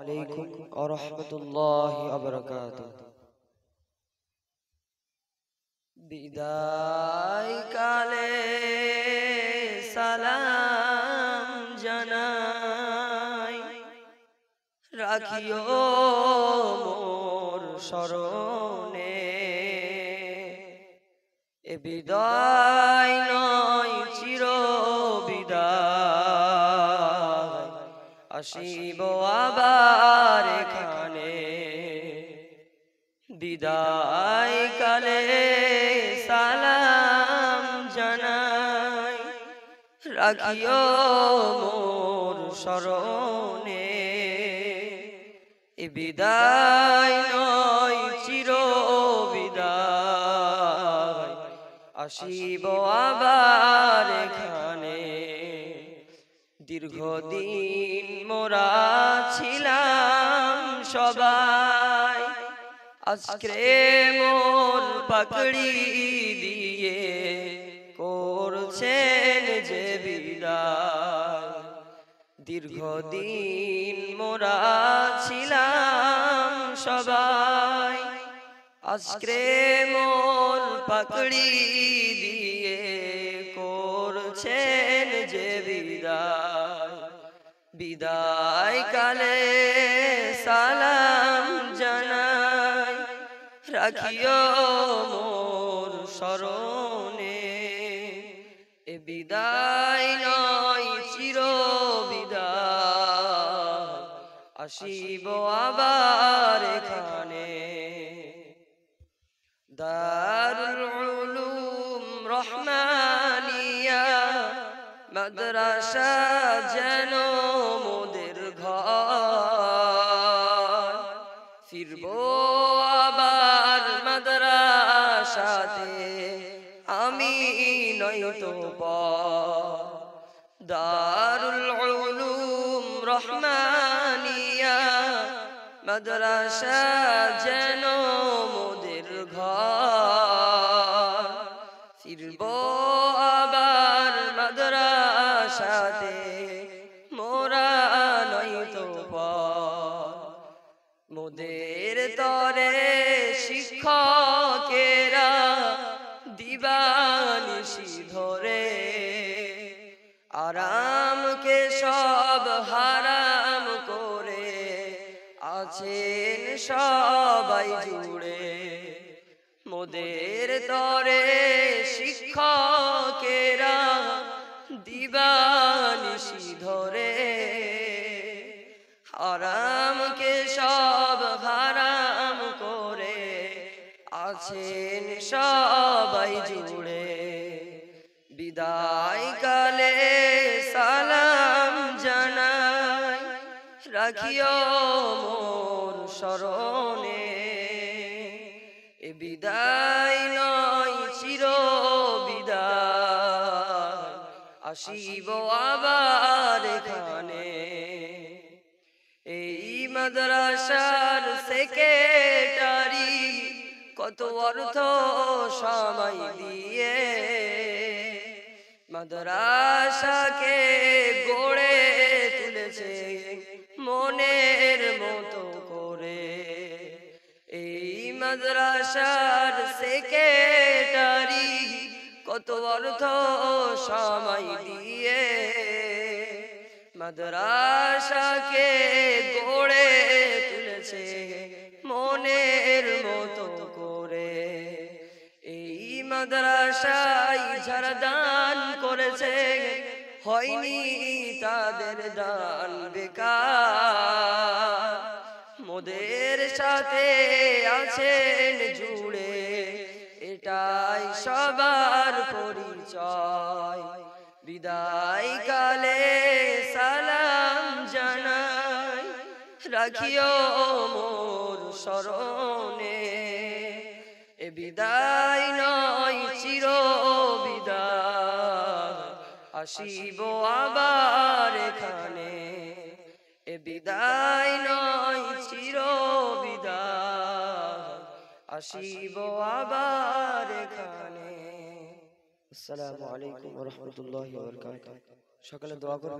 আলাইকুম ওয়া রাহমাতুল্লাহি ওয়া বারাকাতুহু। বিদায় কালে সালাম জানাই, রাখিও মোর স্মরণে। এ বিদায় নয় চির বিদায়, আসিব আবার এখানে। বিদায় কালে সালাম জানাই, রাখিও মোর স্মরণে। এ বিদায় নয় চির বিদায়, আসিব আবার এখানে। দীর্ঘদিন মোরা ছিলাম সবাই, আজকে মন পাকড়ি দিয়ে করছেন যে বিদায়। দীর্ঘদিন মোরা ছিলাম সবাই, আজকে মন পাকড়ি দিয়ে করছেন যে বিদায়। বিদায় কালে সালাম জানাই, রাখিও মোর স্মরণে। এ বিদায় নয় চির বিদায়, আসিব আবার এখানে। দারুল উলুম রহমানিয়া মাদ্রাসা যেন মোদের ঘর, ফিরবো আবার মাদ্রাসাতে আমি নয়তো পর। দারুল উলুম রহমানিয়া মাদ্রাসা যেন মোদের ঘর, ফিরবো আবার মাদ্রাসাতে মোরা নয়তো পর। মোদের তরে শিক্ষকেরা দিবানিশি ধরে, আরামকে সব হারাম করে আছেন সবাই জুড়ে। মোদের তরে শিক্ষকেরা দিবানিশি ধরে, হারামকে সব হারাম করে আছেন সবাই জুড়ে। বিদায় কালে সালাম জানাই, রাখিও মোর স্মরণে। এ বিদায় নয় চির বিদায়, আসিব আবার এখানে। এই মাদ্রাসার সেক্রেটারি কত অর্থ সময় দিয়ে মাদ্রাসাকে গড়ে তুলেছে মনের মতো করে। এই মাদ্রাসার সেক্রেটারি কত অর্থ সময় দিয়ে মাদ্রাসাকে গড়ে তুলেছে মনের মতো করে। এই মাদ্রাসায় যারা দান করেছে হয়নি তাদের দান বেকার। মোদের সাথে আছেন জুড়ে, এটাই সবার পরিচয়। বিদায় কালে সালাম জানাই, রাখিও মোর স্মরণে। এ বিদায় নয় চির বিদায়, আসিব আবার এখানে। এ বিদায় নয় চির বিদায়, আসিব আবার এখানে। আসসালামু আলাইকুম ওয়া রাহমাতুল্লাহি ওয়া বারাকাতুহু। সকলে দোয়া করবেন।